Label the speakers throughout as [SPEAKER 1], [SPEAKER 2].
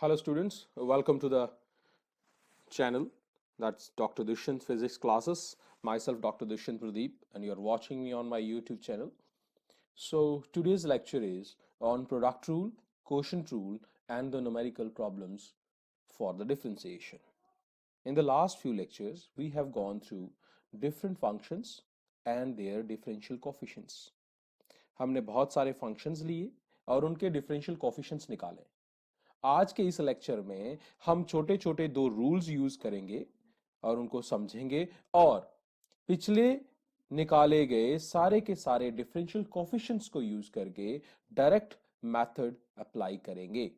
[SPEAKER 1] Hello students, welcome to the channel. That's Dr. Dushyant Physics Classes. Myself Dr. Dushyant Pradeep and you're watching me on my YouTube channel. So today's lecture is on product rule, quotient rule and the numerical problems for the differentiation. In the last few lectures, we have gone through different functions and their differential coefficients. हमने बहुत सारे functions लिए और उनके differential coefficients निकाले. आज के इस लेक्चर में हम छोटे छोटे दो रूल्स यूज करेंगे और उनको समझेंगे और पिछले निकाले गए सारे के सारे डिफरेंशियल कोफिशिएंट्स को यूज करके डायरेक्ट मेथड अप्लाई करेंगे.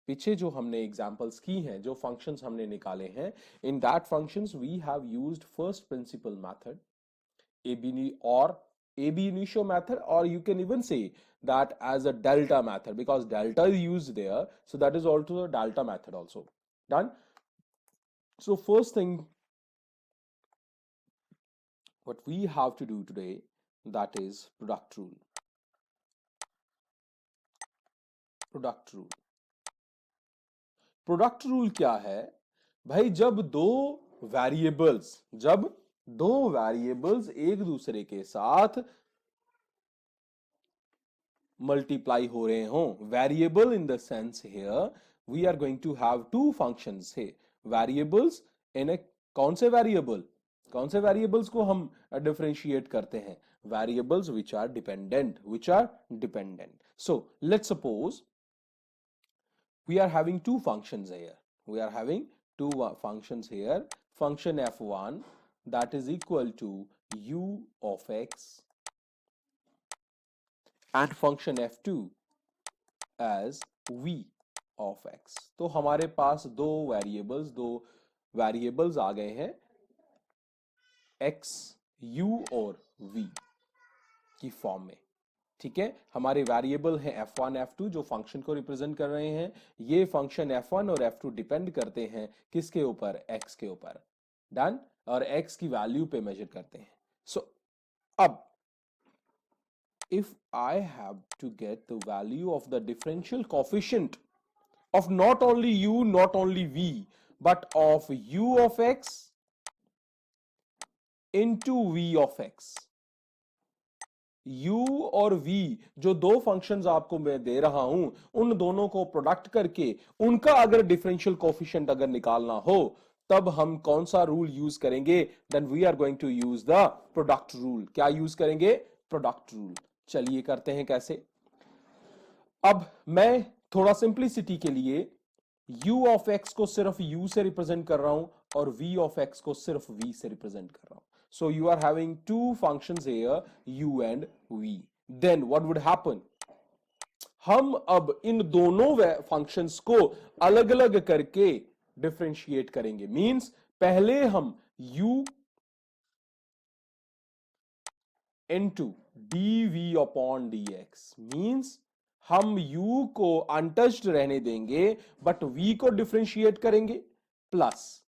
[SPEAKER 1] पीछे जो हमने एग्जांपल्स की हैं, जो फंक्शंस हमने निकाले हैं, in that functions we have used first principle method ab initio method, or you can even say that as a delta method because delta is used there, so that is also a delta method also. Done. So first thing what we have to do today, that is product rule. Product rule क्या है भाई? जब दो variables एक दूसरे के साथ multiply हो रहे हों, variable in the sense here we are going to have two functions है. वेरिएबल्स इन ए कौन से वेरिएबल्स को हम डिफरेंशिएट करते हैं? Variables which are dependent. So let's suppose we are having two functions here. Function f1 that is equal to u of x and function f2 as v of x. तो हमारे पास दो variables आ गए हैं x, u और v की form में. ठीक है, हमारे वेरिएबल हैं f1 f2 जो फंक्शन को रिप्रेजेंट कर रहे हैं. ये फंक्शन f1 और f2 डिपेंड करते हैं किसके ऊपर? x के ऊपर. डन. और x की वैल्यू पे मेजर करते हैं. सो अब if I have to get the value of the differential coefficient of not only u, not only v, but of u of x into v of x, u और v जो दो functions आपको मैं दे रहा हूं, उन दोनों को प्रोडक्ट करके उनका अगर डिफरेंशियल कोफिशिएंट अगर निकालना हो, तब हम कौन सा रूल यूज करेंगे? Then we are going to use the product rule. क्या यूज करेंगे? Product rule. चलिए करते हैं कैसे. अब मैं थोड़ा सिंप्लिसिटी के लिए u ऑफ x को सिर्फ u से रिप्रेजेंट कर रहा हूं और v ऑफ x को सिर्फ v से रिप्रेजेंट कर रहा हूं. So you are having two functions here, u and v. Then what would happen? हम अब इन दोनों फंक्शंस को अलग अलग करके डिफरेंशिएट करेंगे. मींस पहले हम u into dv upon dx, means हम u को अनटच्ड रहने देंगे बट v को डिफरेंशिएट करेंगे. प्लस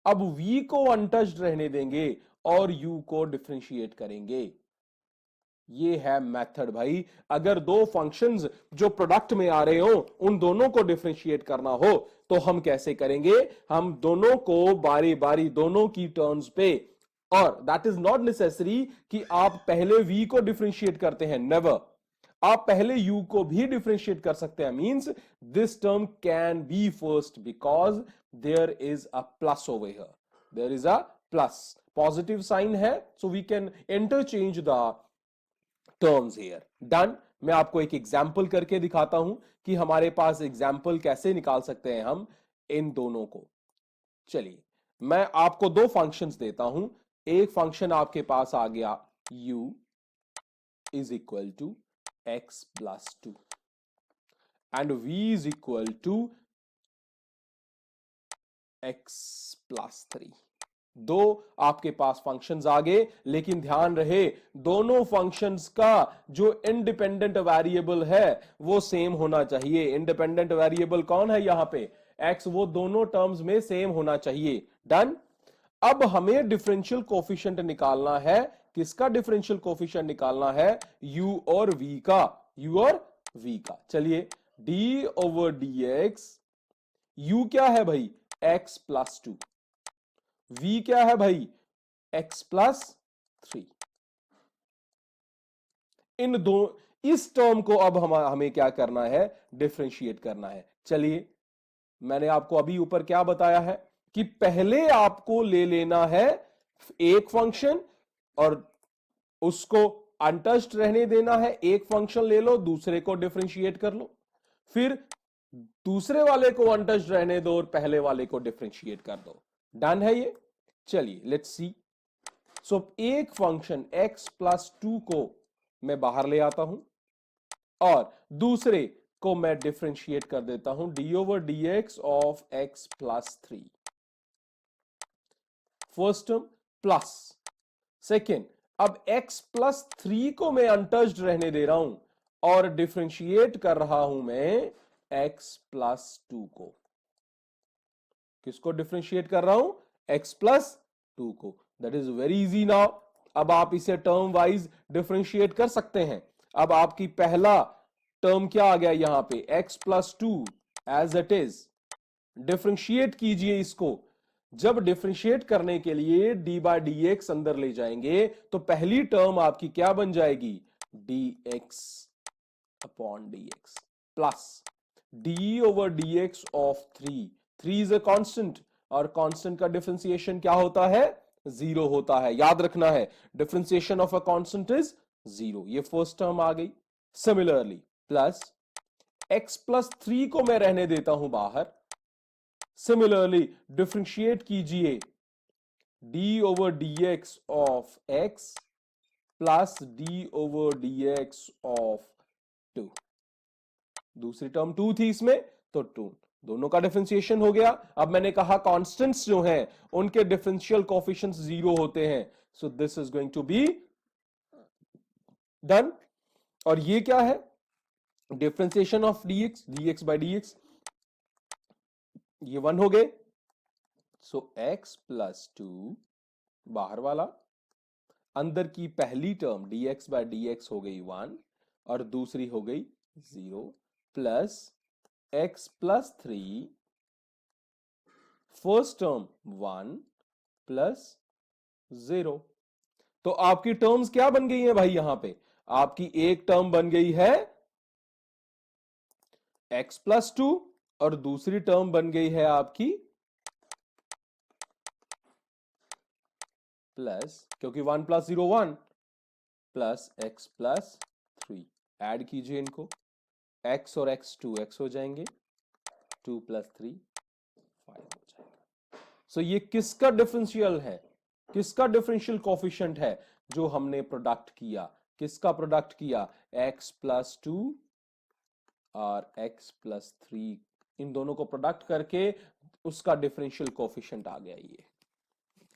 [SPEAKER 1] अब v को अनटच्ड रहने देंगे और u को डिफरेंशिएट करेंगे. ये है मेथड भाई. अगर दो फंक्शंस जो प्रोडक्ट में आ रहे हो उन दोनों को डिफरेंशिएट करना हो तो हम कैसे करेंगे? हम दोनों को बारी बारी दोनों की टर्म्स पे, और दैट इज नॉट नेसेसरी कि आप पहले v को डिफरेंशिएट करते हैं. नेवर. आप पहले u को भी डिफरेंशिएट कर सकते हैं. Means this term can be first because there is a plus over here. There is a plus, positive sign है, so we can interchange the terms here. Done. मैं आपको एक एग्जांपल करके दिखाता हूं कि हमारे पास एग्जांपल कैसे निकाल सकते हैं हम इन दोनों को. चलिए मैं आपको दो फंक्शंस देता हूं. एक फंक्शन आपके पास आ गया u is equal to x plus 2 and v is equal to x plus 3. दो आपके पास फंक्शंस आ गए, लेकिन ध्यान रहे दोनों फंक्शंस का जो इंडिपेंडेंट वेरिएबल है वो सेम होना चाहिए. इंडिपेंडेंट वेरिएबल कौन है यहां पे? x. वो दोनों टर्म्स में सेम होना चाहिए. डन. अब हमें डिफरेंशियल कोफिशिएंट निकालना है. किसका डिफरेंशियल कोफिशिएंट निकालना है? u और v का. चलिए d over dx u क्या है भाई x प्लस 2, v क्या है भाई x प्लस 3। इन दो इस टर्म को अब हमें क्या करना है, डिफरेंशिएट करना है। चलिए, मैंने आपको अभी ऊपर क्या बताया है कि पहले आपको ले लेना है एक फंक्शन और उसको अनटच्ड रहने देना है, एक फंक्शन ले लो, दूसरे को डिफरेंशिएट कर लो, फिर दूसरे वाले को अनटच्ड रहने दो और पहले वाले को डिफरेंशिएट कर दो। डन है ये। चलिए लेट्स सी। सो एक फंक्शन x प्लस 2 को मैं बाहर ले आता हूं और दूसरे को मैं डिफरेंशिएट कर देता हूं D over D x of x plus 3। First term plus, second, अब x प्लस 3 को मैं अनटच्ड रहने दे रहा हूं और डिफरेंशिएट कर रहा हूं मैं x प्लस 2 को। किसको डिफरेंशिएट कर रहा हूं, x प्लस 2 को। That is very easy now. अब आप इसे टर्म वाइज डिफरेंशिएट कर सकते हैं। अब आपकी पहला टर्म क्या आ गया यहां पे, x plus 2 as it is. Differentiate कीजिए इसको। जब डिफरेंशिएट करने के लिए डी बाय डी एक्स अंदर ले जाएंगे तो पहली टर्म आपकी क्या बन जाएगी, D x upon D x plus D over D x of 3। 3 is a constant और कांस्टेंट का डिफरेंशिएशन क्या होता है, 0 होता है। याद रखना है, differentiation of a constant is 0। ये फर्स्ट टर्म आ गई। सिमिलरली प्लस x प्लस 3 को मैं रहने देता हूं बाहर। सिमिलरली डिफरेंशिएट कीजिए d over D x of x plus d over D x of 2। दूसरी टर्म 2 थी इसमें तो 2, दोनों का डिफरेंशिएशन हो गया। अब मैंने कहा कांस्टेंट्स जो हैं उनके डिफरेंशियल कोएफिशिएंट्स 0 होते हैं। So this is going to be done. और ये क्या है, differentiation of dx by dx, ये 1 हो गए। सो x प्लस 2 बाहर वाला, अंदर की पहली टर्म dx बाय dx हो गई 1 और दूसरी हो गई 0 plus x plus 3, first term 1 plus 0। तो आपकी टर्म्स क्या बन गई है भाई, यहां पे आपकी एक टर्म बन गई है x प्लस 2 और दूसरी टर्म बन गई है आपकी प्लस, क्योंकि 1 plus 0 1 plus x plus 3। Add कीजिए इनको, x और x 2x हो जाएंगे, 2 प्लस 3 5 हो जाएगा। सो ये किसका डिफरेंशियल है, किसका डिफरेंशियल कोएफिशिएंट है, जो हमने प्रोडक्ट किया। किसका प्रोडक्ट किया, x प्लस 2 और x प्लस 3, इन दोनों को प्रोडक्ट करके उसका डिफरेंशियल कोएफिशिएंट आ गया।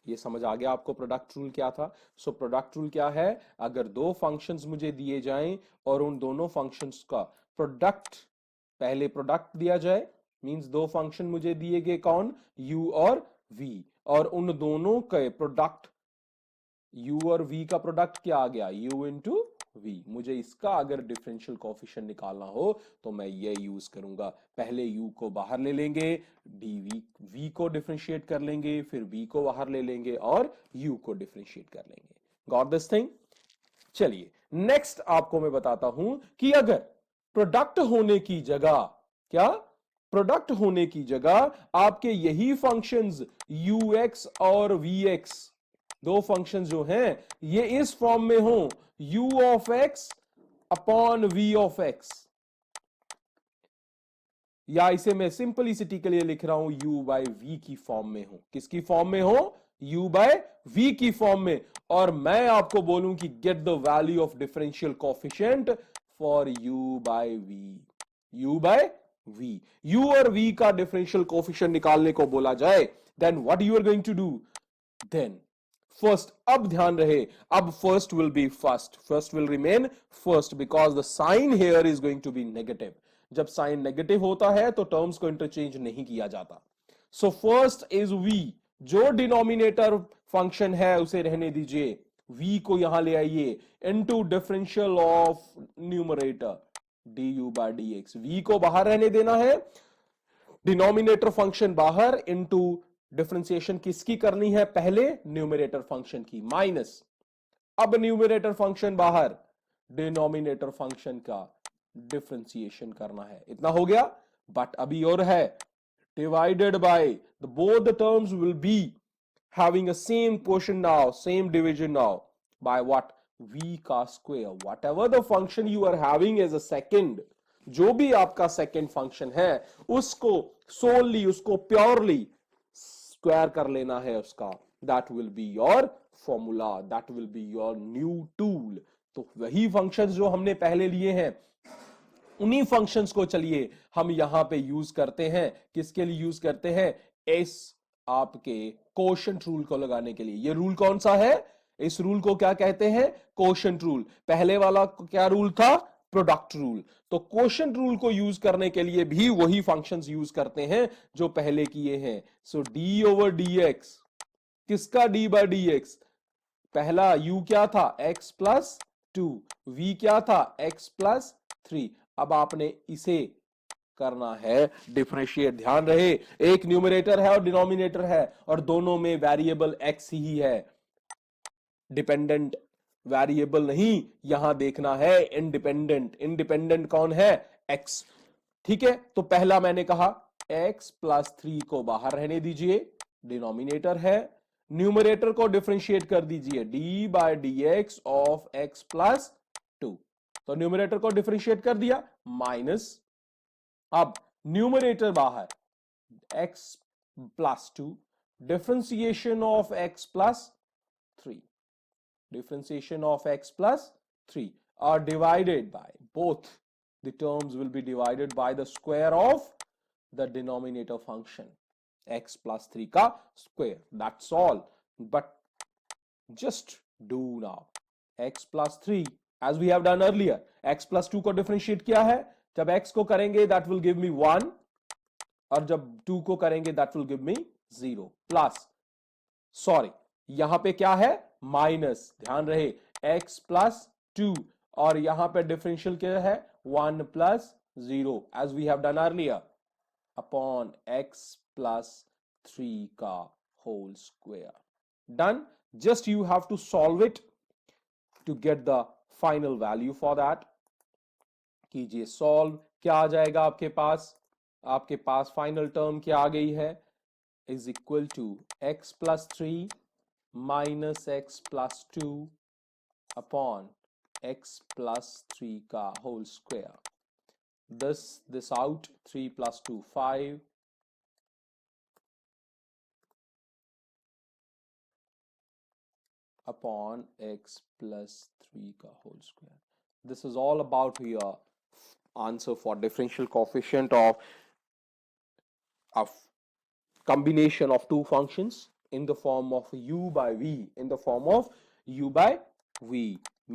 [SPEAKER 1] ये समझ आ गया आपको प्रोडक्ट रूल क्या था। सो प्रोडक्ट रूल क्या है, अगर दो फंक्शंस मुझे दिए जाएं और उन दोनों फंक्शंस का प्रोडक्ट, पहले प्रोडक्ट दिया जाए, मींस दो फंक्शन मुझे दिए गए, कौन, u और v, और उन दोनों के प्रोडक्ट, u और v का प्रोडक्ट क्या आ गया, u इंटू v। मुझे इसका अगर डिफरेंशियल कोएफिशिएंट निकालना हो तो मैं ये यूज करूंगा। पहले u को बाहर ले लेंगे, dv v को डिफरेंशिएट कर लेंगे, फिर v को बाहर ले लेंगे और u को डिफरेंशिएट कर लेंगे। Got this thing. चलिए नेक्स्ट आपको मैं बताता हूं कि अगर प्रोडक्ट होने की जगह, क्या, प्रोडक्ट होने की जगह आपके यही फंक्शंस ux और vx, दो फंक्शंस जो हैं ये इस फॉर्म में हो, u of x upon v of x, या इसे मैं सिंपलिसिटी के लिए लिख रहा हूं u बाय v की फॉर्म में हो। किसकी फॉर्म में हो, u बाय v की फॉर्म में। और मैं आपको बोलूं कि get the value of differential coefficient for u by v, u by v, u और v का डिफरेंशियल कोएफिशिएंट निकालने को बोला जाए, then what you are going to do, then first, अब ध्यान रहे, अब first will be first, first will remain first because the sign here is going to be negative. जब साइन नेगेटिव होता है तो टर्म्स को इंटरचेंज नहीं किया जाता। सो फर्स्ट इज v, जो डिनोमिनेटर फंक्शन है उसे रहने दीजिए, v को यहां ले आइए, into differential of numerator du by dx। v को बाहर रहने देना है, डिनोमिनेटर फंक्शन बाहर इनटू डिफरेंशिएशन किसकी करनी है, पहले न्यूमरेटर फंक्शन की माइनस, अब न्यूमरेटर फंक्शन बाहर, डिनोमिनेटर फंक्शन का डिफरेंशिएशन करना है। इतना हो गया, बट अभी और है, divided by the both the terms will be having a same quotient now, same division now, by what, v का square, whatever the function you are having as a second, जो भी आपका सेकेंड फंक्शन है उसको solely, उसको purely square कर लेना है उसका, that will be your formula, that will be your new tool. तो वही फंक्शंस जो हमने पहले लिए हैं उन्हीं फंक्शंस को चलिए हम यहां पे यूज करते हैं। किसके लिए यूज करते हैं, इस आपके कोशेंट रूल को लगाने के लिए। ये रूल कौन सा है, इस रूल को क्या कहते हैं, कोशेंट रूल। पहले वाला क्या रूल था, प्रोडक्ट रूल। तो कोशेंट रूल को यूज करने के लिए भी वही फंक्शंस यूज करते हैं जो पहले किए हैं। सो डी ओवर डी एक्स, किसका डी बाय डी एक्स, पहला u क्या था x प्लस टू, v क्या था x प्लस थ्री। अब आपने इसे करना है डिफरेंशिएट। ध्यान रहे एक न्यूमरेटर है और डिनोमिनेटर है और दोनों में वेरिएबल x ही है, डिपेंडेंट वेरिएबल नहीं यहां देखना है, इंडिपेंडेंट। इंडिपेंडेंट कौन है, x। ठीक है, तो पहला मैंने कहा x प्लस थ्री को बाहर रहने दीजिए, डिनोमिनेटर है, न्यूमरेटर को डिफरेंशिएट कर दीजिए, d by d x of x plus two. तो न्यूमरेटर को डिफरेंशिएट कर दिया, माइनस, अब न्यूमरेटर बाहर x plus two, differentiation of x plus three, differentiation of x plus 3 are divided by, both the terms will be divided by the square of the denominator function, x plus 3 का square, that's all. But just do now x plus 3 as we have done earlier, x plus 2 को differentiate किया है, जब x को करेंगे that will give me 1 और जब 2 को करेंगे that will give me 0 plus, sorry यहां पे क्या है, माइनस, ध्यान रहे x प्लस टू और यहां पे डिफरेंशियल क्या है, 1 plus 0 as we have done earlier upon x plus 3 का whole square. Done, just you have to solve it to get the final value for that. कीजिए सॉल्व, क्या आ जाएगा आपके पास फाइनल टर्म क्या आ गई है, is equal to x plus 3 minus x plus 2 upon x plus 3 का whole square. This out, 3 plus 2 5 upon x plus 3 का whole square. This is all about your answer for differential coefficient of combination of two functions in the form of u by v, in the form of u by v,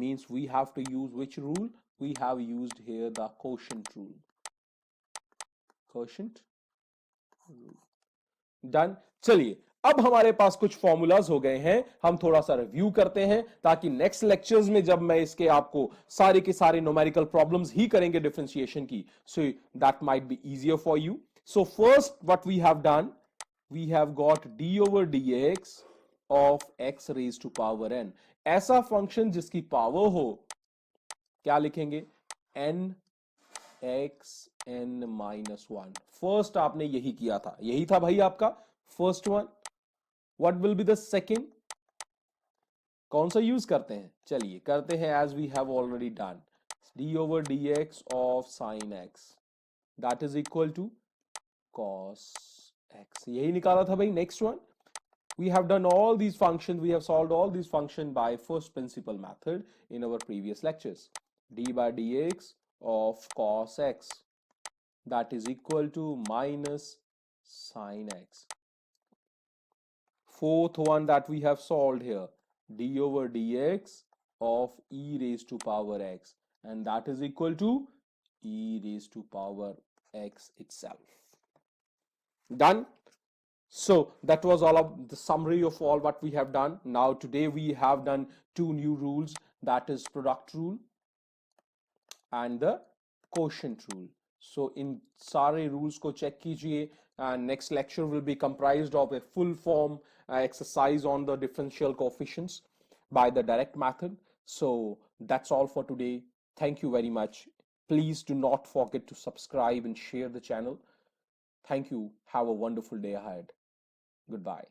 [SPEAKER 1] means we have to use which rule, we have used here the quotient rule, quotient rule. Done. चलिए अब हमारे पास कुछ formulas हो गए हैं, हम थोड़ा सा रिव्यू करते हैं ताकि नेक्स्ट लेक्चर्स में जब मैं इसके आपको सारे के सारे न्यूमेरिकल प्रॉब्लम्स ही करेंगे डिफरेंशिएशन की, so that might be easier for you. So first what we have done, we have got d over dx of x raised to power n। ऐसा फंक्शन जिसकी पावर हो, क्या लिखेंगे, n x n minus 1। First आपने यही किया था, यही था भाई आपका first one. What will be the second, कौन सा यूज करते हैं, चलिए करते हैं as we have already done, d over dx of sin x that is equal to cos x, यही निकाला था भाई। Next one, we have done all these functions, we have solved all these functions by first principle method in our previous lectures, d by dx of cos x that is equal to minus sin x। fourth one that we have solved here, d over dx of e raised to power x and that is equal to e raised to power x itself। Done. So that was all of the summary of all what we have done. Now today we have done two new rules, that is product rule and the quotient rule. सो इन सारे rules को check कीजिए and next lecture will be comprised of a full form exercise on the differential coefficients by the direct method. So that's all for today. Thank you very much. Please do not forget to subscribe and share the channel. Thank you. Have a wonderful day ahead. Goodbye.